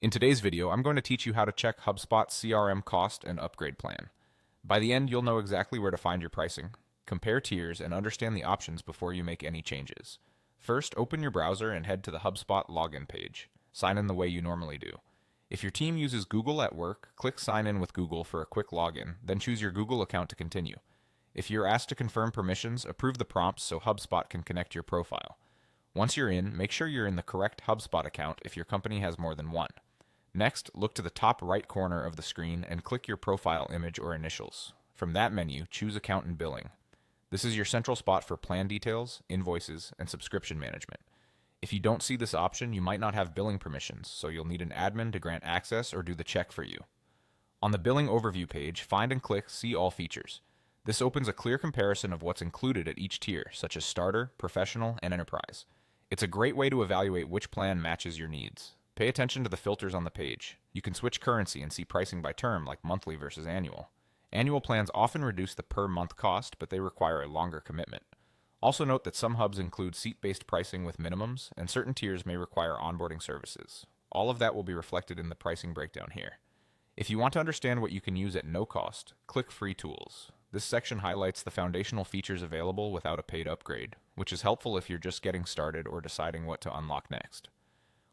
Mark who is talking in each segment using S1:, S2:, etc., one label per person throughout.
S1: In today's video, I'm going to teach you how to check HubSpot CRM cost and upgrade plan. By the end, you'll know exactly where to find your pricing, compare tiers, and understand the options before you make any changes. First, open your browser and head to the HubSpot login page. Sign in the way you normally do. If your team uses Google at work, click Sign in with Google for a quick login, then choose your Google account to continue. If you're asked to confirm permissions, approve the prompts so HubSpot can connect your profile. Once you're in, make sure you're in the correct HubSpot account if your company has more than one. Next, look to the top right corner of the screen and click your profile image or initials. From that menu, choose Account and Billing. This is your central spot for plan details, invoices, and subscription management. If you don't see this option, you might not have billing permissions, so you'll need an admin to grant access or do the check for you. On the Billing Overview page, find and click See All Features. This opens a clear comparison of what's included at each tier, such as Starter, Professional, and Enterprise. It's a great way to evaluate which plan matches your needs. Pay attention to the filters on the page. You can switch currency and see pricing by term, like monthly versus annual. Annual plans often reduce the per month cost, but they require a longer commitment. Also note that some hubs include seat-based pricing with minimums, and certain tiers may require onboarding services. All of that will be reflected in the pricing breakdown here. If you want to understand what you can use at no cost, click Free Tools. This section highlights the foundational features available without a paid upgrade, which is helpful if you're just getting started or deciding what to unlock next.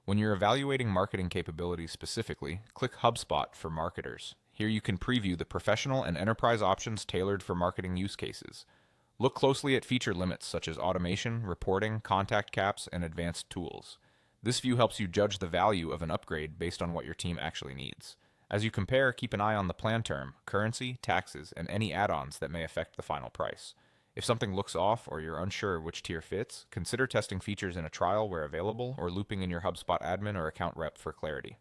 S1: When you're evaluating marketing capabilities specifically, click HubSpot for Marketers. Here you can preview the professional and enterprise options tailored for marketing use cases. Look closely at feature limits such as automation, reporting, contact caps, and advanced tools. This view helps you judge the value of an upgrade based on what your team actually needs. As you compare, keep an eye on the plan term, currency, taxes, and any add-ons that may affect the final price. If something looks off or you're unsure which tier fits, consider testing features in a trial where available or looping in your HubSpot admin or account rep for clarity.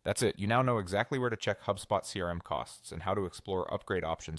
S1: That's it. You now know exactly where to check HubSpot CRM costs and how to explore upgrade options